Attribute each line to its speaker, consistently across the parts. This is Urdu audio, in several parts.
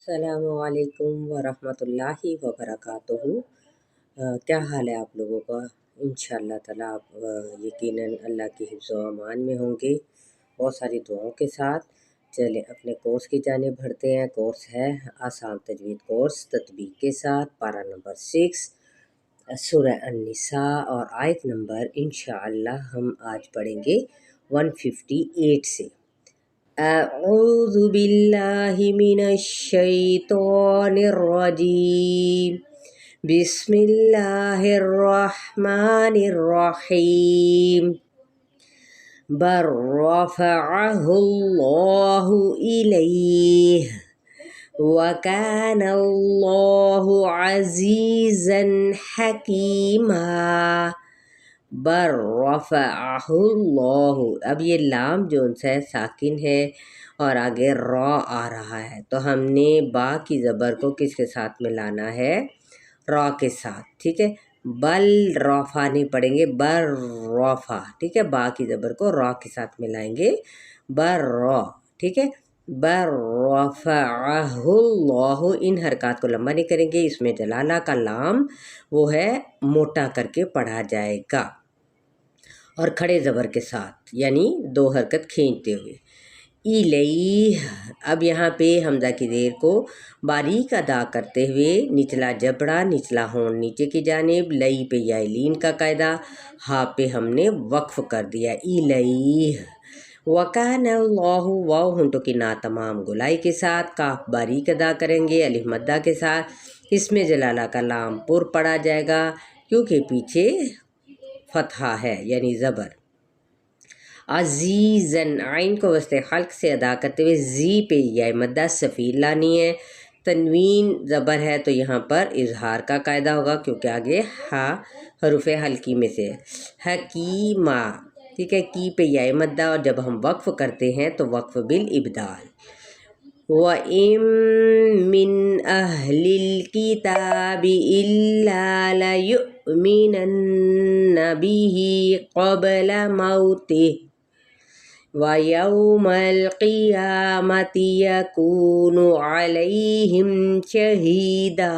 Speaker 1: السلام علیکم ورحمۃ اللہ وبرکاتہ۔ کیا حال ہے آپ لوگوں کا؟ انشاءاللہ تعالیٰ آپ یقیناً اللہ کی حفظ و امان میں ہوں گے، بہت ساری دعاؤں کے ساتھ۔ چلیں اپنے کورس کی جانب بڑھتے ہیں۔ کورس ہے آسان تجوید کورس تطبیق کے ساتھ، پارہ نمبر 6 سورہ النساء اور آیت نمبر انشاءاللہ ہم آج پڑھیں گے 158 سے۔ اعوذ باللہ من الشیطان الرجیم، بسم اللہ الرحمن الرحیم، بل رفعہ اللہ الیہ وکان اللہ عزیزا حکیما۔ بر رفعہ اللہ، اب یہ لام جو ان سے ساکن ہے اور آگے را آ رہا ہے، تو ہم نے با کی زبر کو کس کے ساتھ ملانا ہے؟ را کے ساتھ، ٹھیک ہے۔ بل رفع نہیں پڑھیں گے، بر رفع، ٹھیک ہے۔ با کی زبر کو را کے ساتھ ملائیں گے، بر را، ٹھیک ہے۔ بر رفعہ اللہ، ان حرکات کو لمبا نہیں کریں گے، اس میں جلالہ کا لام وہ ہے موٹا کر کے پڑھا جائے گا اور کھڑے زبر کے ساتھ، یعنی دو حرکت کھینچتے ہوئے۔ الیہ، اب یہاں پہ حمزہ کی زیر کو باریک ادا کرتے ہوئے نچلا جبڑا نچلا ہون نیچے کی جانب، لئی پہ یا لین کا قاعدہ، ہا پہ ہم نے وقف کر دیا، الیہ۔ وکان اللہ، واو ہونٹوں کی نا تمام گلائی کے ساتھ، کاف باریک ادا کریں گے الف مدہ کے ساتھ، اس میں جلالہ کا لام پر پڑا جائے گا کیونکہ پیچھے فتحہ ہے یعنی زبر۔ عزیزاً، عین کو وسط خلق سے ادا کرتے ہوئے زی پہ یا مدہ صفیر لانی ہے، تنوین زبر ہے تو یہاں پر اظہار کا قاعدہ ہوگا کیونکہ آگے ہا حروف حلقی میں سے حکیمہ، ٹھیک ہے۔ کی پہ یا مدہ، اور جب ہم وقف کرتے ہیں تو وقف بالابدال۔ وَإِن مِّنْ أَهْلِ الْكِتَابِ إِلَّا لَيُؤْمِنَنَّ بِهِ قَبْلَ مَوْتِهِ وَيَوْمَ الْقِيَامَةِ يَكُونُ عَلَيْهِمْ شَهِيدًا۔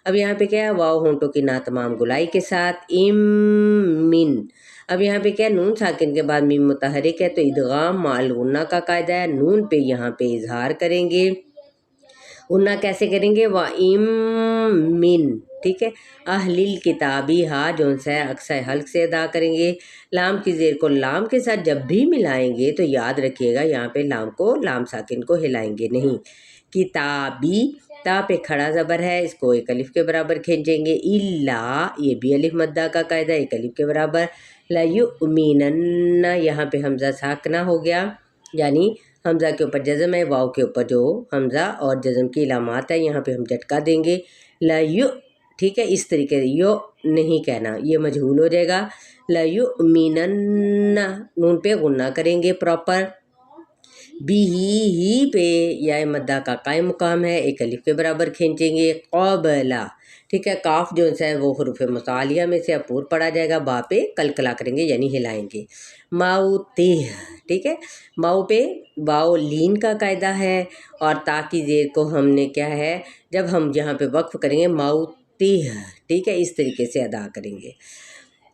Speaker 1: اب یہاں پہ کیا ہے؟ واو ہونٹوں کی نا تمام گلائی کے ساتھ، من، اب یہاں پہ کیا ہے؟ نون ساکن کے بعد میم متحرک ہے تو ادغام مع الغنہ کا قاعدہ ہے، نون پہ یہاں پہ اظہار کریں گے، غنہ کیسے کریں گے؟ وَإِن من، ٹھیک ہے۔ اہل الکتابی، ہا جون سے اکثر حلق سے ادا کریں گے، لام کی زیر کو لام کے ساتھ جب بھی ملائیں گے تو یاد رکھیے گا یہاں پہ لام کو لام ساکن کو ہلائیں گے نہیں۔ کتابی، تا پہ کھڑا زبر ہے، اس کو ایک الف کے برابر کھینچیں گے، الا، یہ بھی الف مدہ کا قاعدہ ایک الف کے برابر، لیؤمنن، یہاں پہ حمزہ ساکنہ ہو گیا، یعنی حمزہ کے اوپر جزم ہے، واو کے اوپر جو حمزہ اور جزم کی علامات ہے یہاں پہ ہم جھٹکا دیں گے، لیو، ٹھیک ہے۔ اس طریقے سے یو نہیں کہنا، یہ مجہول ہو جائے گا، لیؤمنن، نون پہ غنہ کریں گے پراپر، بھی ہی پہ یا مدہ کا قائم مقام ہے، ایک الف کے برابر کھینچیں گے، قابلہ، ٹھیک ہے۔ کاف جو ہے وہ حروف متعالیہ میں سے اپور پڑا جائے گا، با پہ کلکلا کریں گے یعنی ہلائیں گے، موتہ، ٹھیک ہے۔ ماؤ پہ واؤ لین کا قاعدہ ہے اور تا کی زیر کو ہم نے کیا ہے جب ہم یہاں پہ وقف کریں گے موتہ، ٹھیک ہے، اس طریقے سے ادا کریں گے۔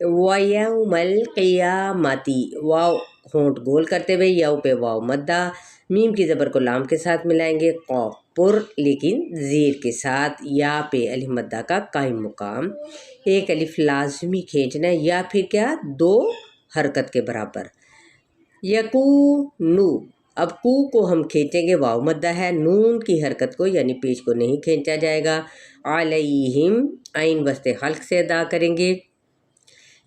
Speaker 1: وَيَوْمَ الْقِيَامَةِ، واو ہونٹ گول کرتے ہوئے یو پہ واو مدہ، میم کی زبر کو لام کے ساتھ ملائیں گے، قاف پر لیکن زیر کے ساتھ، یا پہ الف مدہ کا قائم مقام، ایک الف لازمی کھینچنا ہے یا پھر کیا دو حرکت کے برابر، یکونو، اب کو ہم کھینچیں گے، واو مدہ ہے، نون کی حرکت کو یعنی پیش کو نہیں کھینچا جائے گا، علیہم، عین وسط خلق سے ادا کریں گے،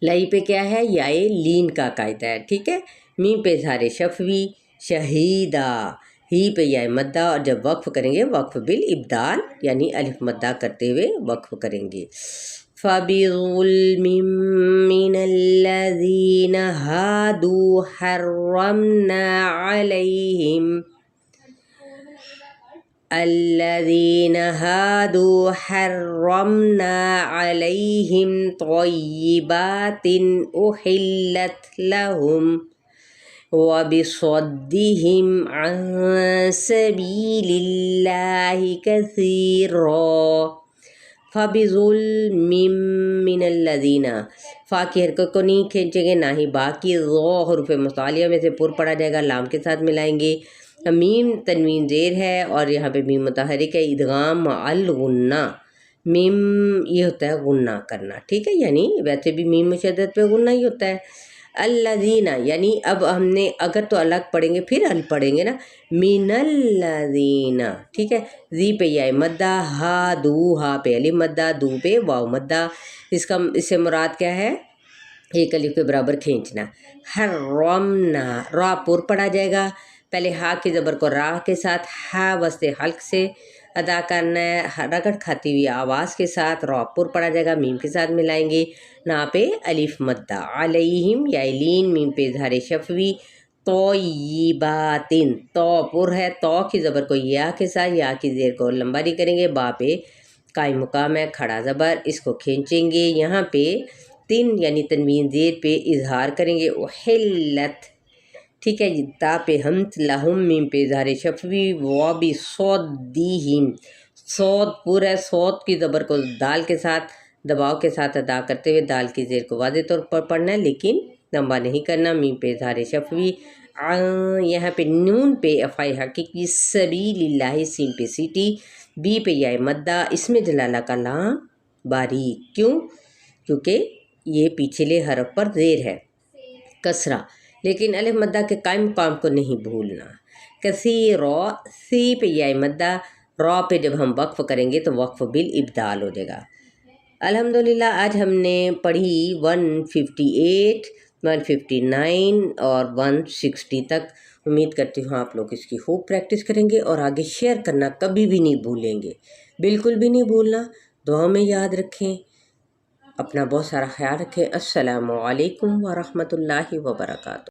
Speaker 1: لئی پہ کیا ہے؟ یائے لین کا قاعدہ ہے، ٹھیک ہے۔ میم پہ اظہار شفوی، شہیدہ، ہی پہ یا مدہ، اور جب وقف کریں گے وقف بالابدال یعنی الف مدہ کرتے ہوئے وقف کریں گے۔ فَبِظُلْمٍ مِّنَ الَّذِينَ هَادُوا حَرَّمْنَا عَلَيْهِمْ طَيِّبَاتٍ أُحِلَّتْ لَهُمْ وبصدهم عن سبيل الله كثيرا فبظلم من الذين فا کی حرکت کو نہیں کھینچیں گے، نہ ہی باقی حروف متعالیہ میں سے پر پڑا جائے گا، لام کے ساتھ ملائیں گے۔ میم تنوین زیر ہے اور یہاں پہ میم متحرک ہے، ادغام مع الغنہ، میم یہ ہوتا ہے غنہ کرنا، ٹھیک ہے، یعنی ویسے بھی میم مشدد پہ غنہ ہی ہوتا ہے۔ الذین یعنی اب ہم نے اگر تو الگ پڑھیں گے پھر ال پڑھیں گے نا، من الذین، ٹھیک ہے، زی پہ یا مدہ، ہا دو، ہا پہ الف مدہ، دو پہ واو مدہ، اس سے مراد کیا ہے، ایک الف کے برابر کھینچنا۔ حرمنا، را پر پڑھا جائے گا، پہلے ہا کی زبر کو را کے ساتھ ہا وسط حلق سے ادا کرنا ہے، رگڑ کھاتی ہوئی آواز کے ساتھ، را پر پڑھا جائے گا، میم کے ساتھ ملائیں گے، نا پہ الف مدہ، علیہم یا لین، میم پہ اظہار شفوی، طیباتن، تو پر ہے، تو کی زبر کو یا کے ساتھ، یا کی زیر کو لمبا نہیں کریں گے، با پہ قائم مقام ہے، کھڑا زبر، اس کو کھینچیں گے، یہاں پہ تن یعنی تنوین زیر پہ اظہار کریں گے، احلت، ٹھیک ہے جی، تا پہ ہمت، لہم، میم پہ اظہار شفوی، وبصدہم، صوت پر ہے، صوت کی زبر کو دال کے ساتھ دباؤ کے ساتھ ادا کرتے ہوئے دال کی زیر کو واضح طور پر پڑھنا ہے لیکن لمبا نہیں کرنا، میم پہ اظہار شفوی، یہاں پہ نون پہ افعی حقیقی، سبیل اللہ، سین پہ سیٹی، بی پہ یا مدہ، اس میں جلالہ کا لام باریک، کیونکہ یہ پچھلے حرف پر زیر ہے، کسرہ، لیکن الف مدہ کے قائم مقام کو نہیں بھولنا۔ کثیرا، سی پہ یا مدہ، را پہ جب ہم وقف کریں گے تو وقف بالابدال ہو جائے گا۔ الحمدللہ آج ہم نے پڑھی 158 159 اور 160 تک، امید کرتی ہوں آپ لوگ اس کی خوب پریکٹس کریں گے اور آگے شیئر کرنا کبھی بھی نہیں بھولیں گے، بالکل بھی نہیں بھولنا، دعا میں یاد رکھیں، اپنا بہت سارا خیال رکھیں۔ السلام علیکم ورحمۃ اللہ وبرکاتہ۔